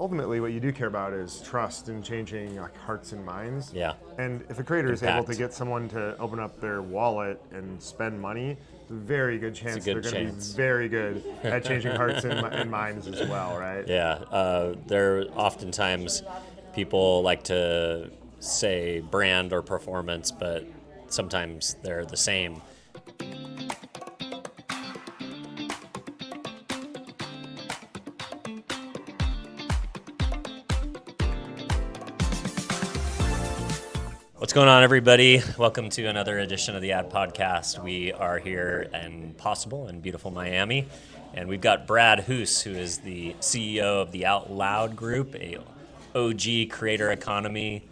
ultimately what you do care about is trust and changing like hearts and minds. Yeah. And if a creator is able to Impact. get someone to open up their wallet and spend money, it's a very good chance good they're going to be chance. very good at changing hearts and minds as well, right? Yeah. There oftentimes people like to say brand or performance, but sometimes they're the same. What's going on, everybody? Welcome to another edition of the Ad Podcast. We are here in Possible in beautiful Miami, and we've got Brad Hoos, who is the CEO of the Outloud Group, a OG creator economy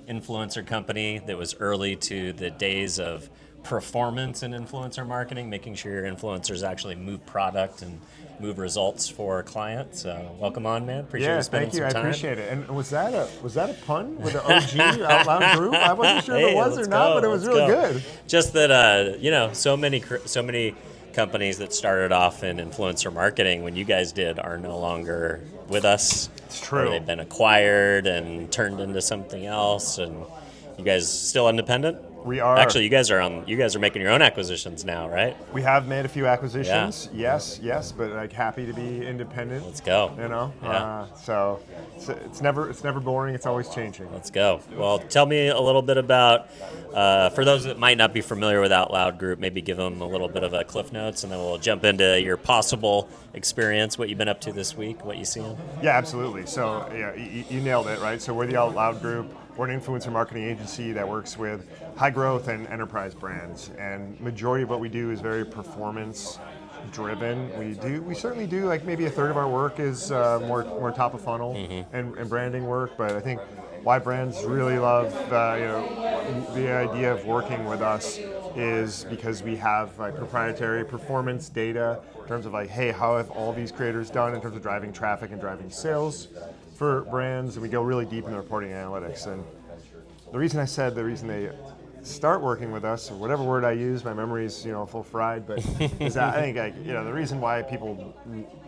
influencer company that was early to the days of performance in influencer marketing, making sure your influencers actually move product and move results for clients. Welcome on, man. Appreciate you spending Thank you. some I time. appreciate it. And was that a pun with the OG Out Loud Group? I wasn't sure if it was or let's not, go, but it was let's really go. good. Just that so many companies that started off in influencer marketing when you guys did are no longer with us. It's true. Or they've been acquired and turned into something else. And you guys still independent? We are. Actually, you guys are making your own acquisitions now, right? We have made a few acquisitions. Yeah. Yes, but like happy to be independent. Let's go. You know. Yeah. So it's never boring. It's always changing. Let's go. Well, tell me a little bit about, for those that might not be familiar with Outloud Group, maybe give them a little bit of a Cliff Notes, and then we'll jump into your possible experience, what you've been up to this week, what you seeing. Yeah, absolutely. So yeah, you nailed it, right? So we're the Outloud Group. We're an influencer marketing agency that works with high growth and enterprise brands, and majority of what we do is very performance driven. We certainly do like maybe a third of our work is more top of funnel and branding work, but I think why brands really love the idea of working with us is because we have like proprietary performance data in terms of like, hey, how have all these creators done in terms of driving traffic and driving sales for brands, and we go really deep in the reporting analytics. And the reason they start working with us, or whatever word I use, my memory's full fried, but is that I think the reason why people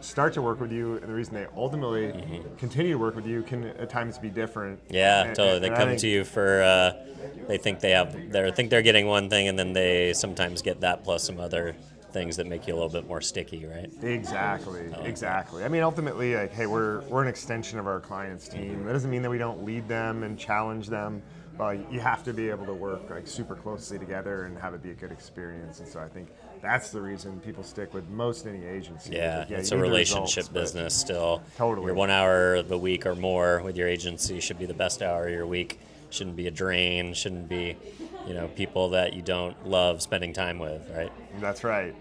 start to work with you and the reason they ultimately continue to work with you can at times be different. Yeah, totally. They come to you for they think they're getting one thing, and then they sometimes get that plus some other things that make you a little bit more sticky, right? Exactly. I mean, ultimately, like, hey, we're an extension of our client's team. That doesn't mean that we don't lead them and challenge them. But you have to be able to work like super closely together and have it be a good experience. And so I think that's the reason people stick with most any agency. Yeah, it's a relationship business still. Totally. Your 1 hour of the week or more with your agency should be the best hour of your week. Shouldn't be a drain. Shouldn't be, people that you don't love spending time with, right? That's right.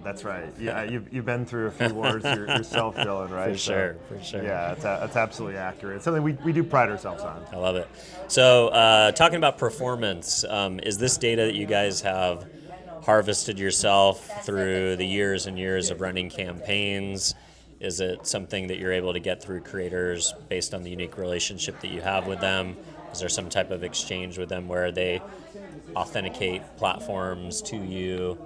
Yeah, you've been through a few wars yourself, Dylan, right? For sure. Yeah, that's absolutely accurate. It's something we do pride ourselves on. I love it. So talking about performance, is this data that you guys have harvested yourself through the years and years of running campaigns? Is it something that you're able to get through creators based on the unique relationship that you have with them? Is there some type of exchange with them where they authenticate platforms to you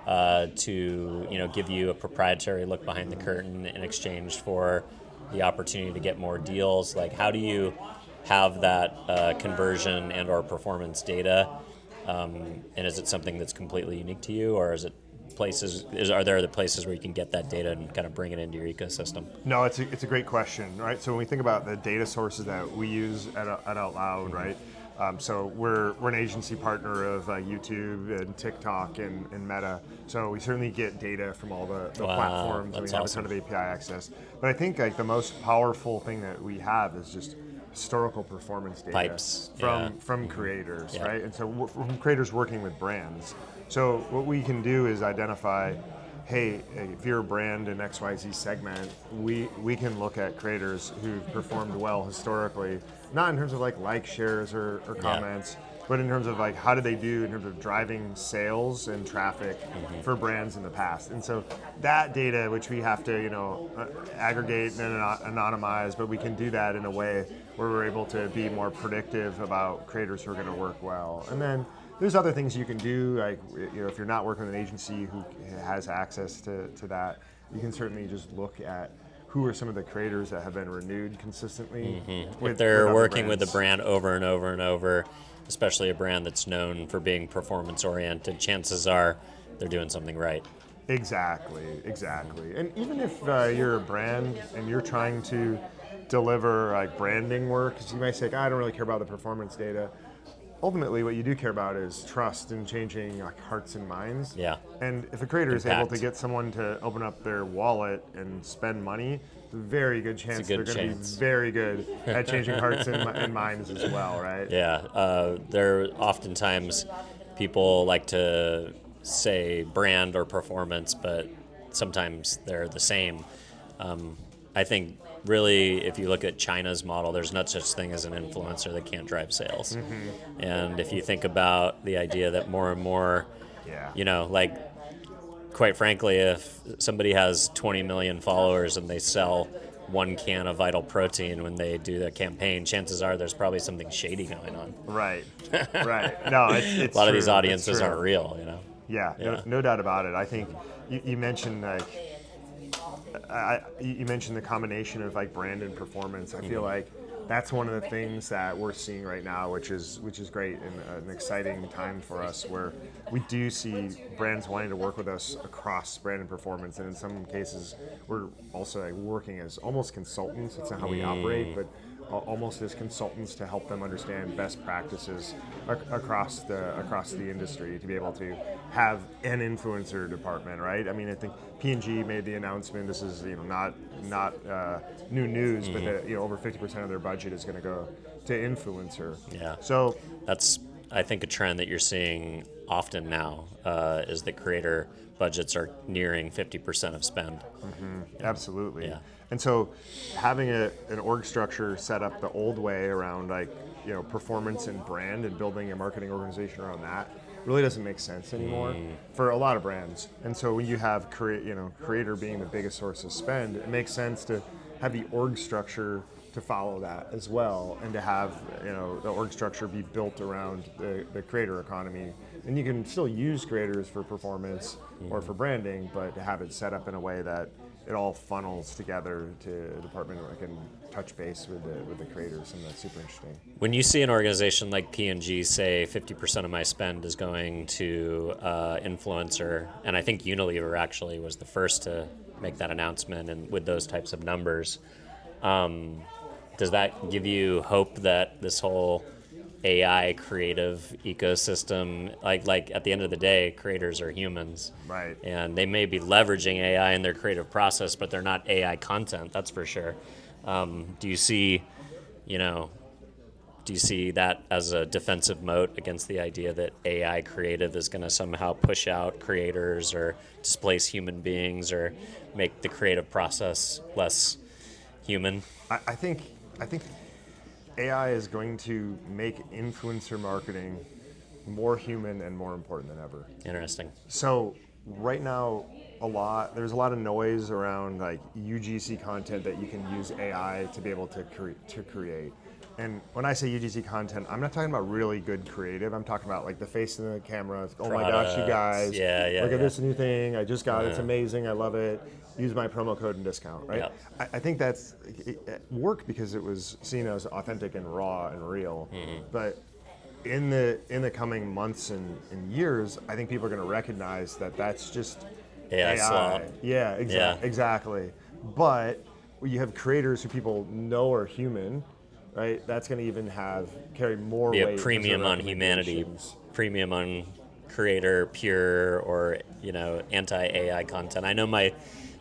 to give you a proprietary look behind the curtain in exchange for the opportunity to get more deals? Like, how do you have that conversion and or performance data? And is it something that's completely unique to you, or is it are there other places where you can get that data and kind of bring it into your ecosystem? No, it's a great question, right? So when we think about the data sources that we use at Outloud, right? So we're an agency partner of YouTube and TikTok and Meta. So we certainly get data from all the platforms, and we have awesome. a ton of API access. But I think like the most powerful thing that we have is just historical performance data Pipes. from creators, right? And so from creators working with brands. So what we can do is identify, hey, if you're a brand in XYZ segment, we can look at creators who've performed well historically, not in terms of like shares or comments, but in terms of like how did they do in terms of driving sales and traffic for brands in the past. And so that data, which we have to aggregate and anonymize, but we can do that in a way where we're able to be more predictive about creators who are going to work well. And then there's other things you can do, like if you're not working with an agency who has access to that, you can certainly just look at who are some of the creators that have been renewed consistently. If they're other working with a brands. brand over and over and over, especially a brand that's known for being performance oriented, chances are they're doing something right. Exactly. And even if you're a brand and you're trying to deliver like branding work, 'cause you might say, I don't really care about the performance data. Ultimately, what you do care about is trust and changing like hearts and minds. Yeah. And if a creator is able Impact. to get someone to open up their wallet and spend money, it's a very good chance good they're going to chance. be very good at changing hearts and minds as well, right? Yeah, there oftentimes people like to say brand or performance, but sometimes they're the same. I think really, if you look at China's model, there's not such thing as an influencer that can't drive sales. And if you think about the idea that more and more, Yeah. like quite frankly, if somebody has 20 million followers and they sell one can of Vital Protein when they do the campaign, chances are there's probably something shady going on. Right. No, it's A lot of true. these audiences It's true. aren't real, Yeah, Yeah. no doubt about it. I think you mentioned like you mentioned the combination of like brand and performance. I feel like that's one of the things that we're seeing right now, which is great and an exciting time for us, where we do see brands wanting to work with us across brand and performance, and in some cases we're also like working as almost consultants. It's not how we operate, but almost as consultants to help them understand best practices across the industry, to be able to have an influencer department, right? I mean, I think P&G made the announcement. This is not new news, but that over 50% of their budget is going to go to influencer. Yeah. So That's, I think, a trend that you're seeing often now is that creator budgets are nearing 50% of spend. absolutely. Yeah. And so having an org structure set up the old way around performance and brand and building a marketing organization around that really doesn't make sense anymore for a lot of brands. And so when you have creator being the biggest source of spend, it makes sense to have the org structure to follow that as well, and to have the org structure be built around the creator economy. And you can still use creators for performance or for branding, but to have it set up in a way that it all funnels together to a department where I can touch base with the creators, and that's super interesting. When you see an organization like P&G say 50% of my spend is going to influencer, and I think Unilever actually was the first to make that announcement, and with those types of numbers, does that give you hope that this whole AI creative ecosystem, like at the end of the day, creators are humans, Right. and they may be leveraging AI in their creative process, but they're not AI content, that's for sure. Do you see that as a defensive moat against the idea that AI creative is going to somehow push out creators or displace human beings or make the creative process less human? I think AI is going to make influencer marketing more human and more important than ever. Interesting. So right now, there's a lot of noise around like UGC content that you can use AI to be able to create. And when I say UGC content, I'm not talking about really good creative. I'm talking about like the face in the camera. Oh my gosh, you guys! Look at this new thing. I just got it. It's amazing. I love it. Use my promo code and discount. Right? Yep. I think that's it worked because it was seen as authentic and raw and real. But in the coming months and years, I think people are going to recognize that that's just AI slop. Yeah, Yeah. exactly. But you have creators who people know are human, right? That's going to even carry more Be weight. a premium on humanity, premium on creator, pure, or anti-AI content. I know my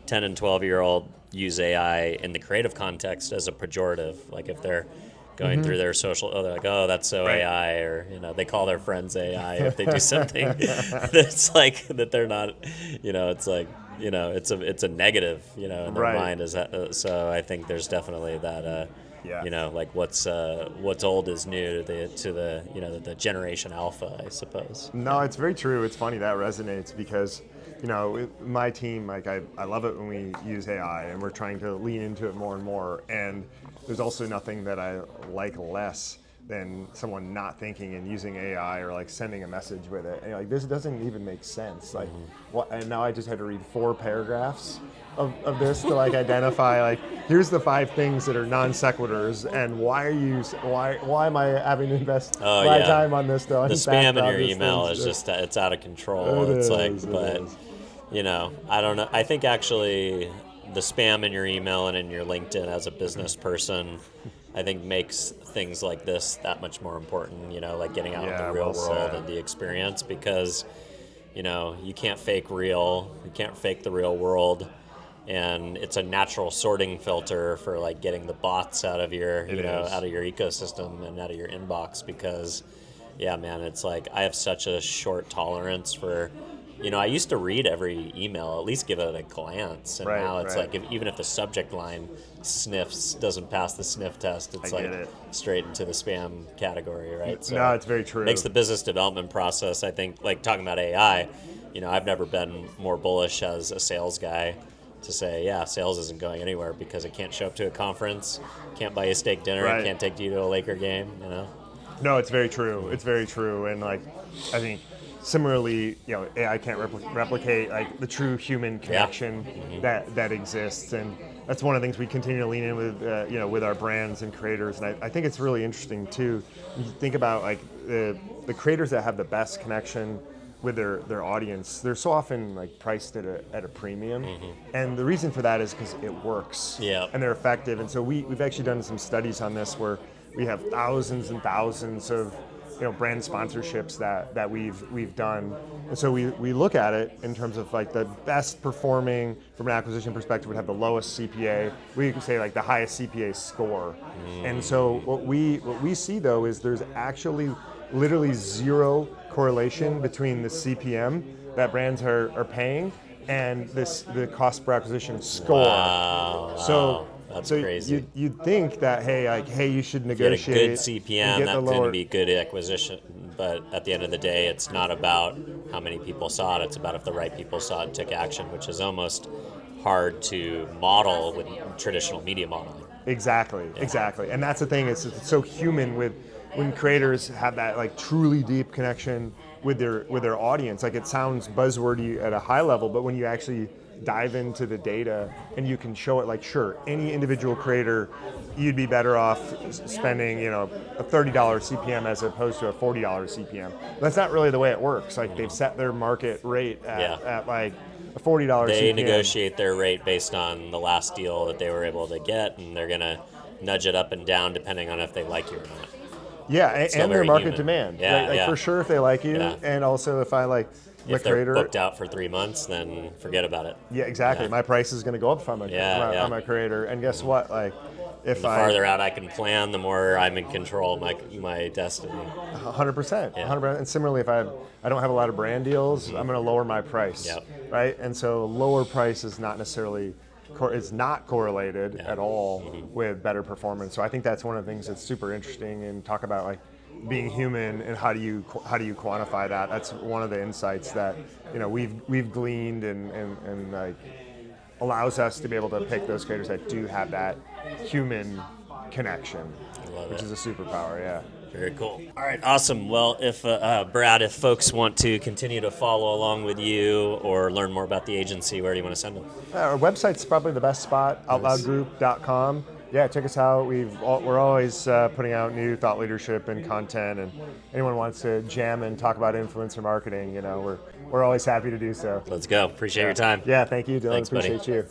10 and 12-year-old use AI in the creative context as a pejorative. Like if they're going through their social, they're like, oh, that's so Right. AI, or they call their friends AI if they do something that's like that they're not. It's like it's a negative. In their Right. mind is that. So I think there's definitely that. Yeah. Like what's old is new to the generation alpha, I suppose. No, it's very true. It's funny that resonates because, my team, like I love it when we use AI and we're trying to lean into it more and more. And there's also nothing that I like less than someone not thinking and using AI or like sending a message with it. And you're like, this doesn't even make sense. Like, what? And now I just had to read 4 paragraphs of this to like identify like, here's the 5 things that are non sequiturs, and why am I having to invest my time on this? The spam in your email is just it's out of control. It's you know, I don't know. I think actually the spam in your email and in your LinkedIn as a business person, I think makes things like this that much more important, you know, like getting out in the real world and the experience, because, you know, you can't fake real, you can't fake the real world, and it's a natural sorting filter for like getting the bots out of your, out of your ecosystem and out of your inbox, because, yeah, man, it's like I have such a short tolerance for, you know, I used to read every email, at least give it a glance, and now it's like even if the subject line doesn't pass the sniff test, it's straight into the spam category, right? So no, it's very true. Makes the business development process, I think, like talking about AI, you know, I've never been more bullish as a sales guy to say, yeah, sales isn't going anywhere because it can't show up to a conference, can't buy you a steak dinner, can't take you to a Laker game, you know? No, it's very true. It's very true. And like, I think similarly, you know, AI can't replicate like the true human connection that exists, and that's one of the things we continue to lean in with, with our brands and creators. And I think it's really interesting too. You think about like the creators that have the best connection with their audience, they're so often like priced at a premium, and the reason for that is because it works, and they're effective. And so we've actually done some studies on this where we have thousands and thousands of brand sponsorships that we've done, and so we look at it in terms of like the best performing from an acquisition perspective would have the lowest CPA. We could say like the highest CPA score, and so what we see though is there's actually literally zero correlation between the CPM that brands are paying and the cost per acquisition score. Wow. That's crazy. You'd think that hey, you should negotiate. Get a good CPM, that's going to be good acquisition. But at the end of the day, it's not about how many people saw it. It's about if the right people saw it and took action, which is almost hard to model with traditional media modeling. Exactly. And that's the thing. It's so human when creators have that like truly deep connection with their audience. Like it sounds buzzwordy at a high level, but when you actually dive into the data and you can show it, like sure, any individual creator, you'd be better off spending a $30 CPM as opposed to a $40 CPM. That's not really the way it works. Like they've set their market rate at like a $40 They CPM. Negotiate their rate based on the last deal that they were able to get, and they're gonna nudge it up and down depending on if they like you or not. Yeah, and their market demand. For sure if they like you, and also if I like if they're booked out for 3 months, then forget about it. Yeah, exactly. My price is going to go up if I'm a creator. And guess what? Like, if the farther out I can plan, the more I'm in control of my destiny. 100%. 100%. And similarly, if I don't have a lot of brand deals, I'm going to lower my price. Right. And so lower price is not necessarily correlated at all with better performance. So I think that's one of the things that's super interesting, and talk about like being human and how do you quantify that. That's one of the insights that we've gleaned and like allows us to be able to pick those creators that do have that human connection, which is a superpower. Yeah. Very cool. All right, awesome. Well, if Brad, if folks want to continue to follow along with you or learn more about the agency, where do you want to send them? Our website's probably the best spot, outloudgroup.com. Yeah, check us out. We're always putting out new thought leadership and content, and anyone wants to jam and talk about influencer marketing, we're always happy to do so. Let's go. Appreciate your time. Yeah, thank you, Dylan. Thanks, Appreciate buddy. you.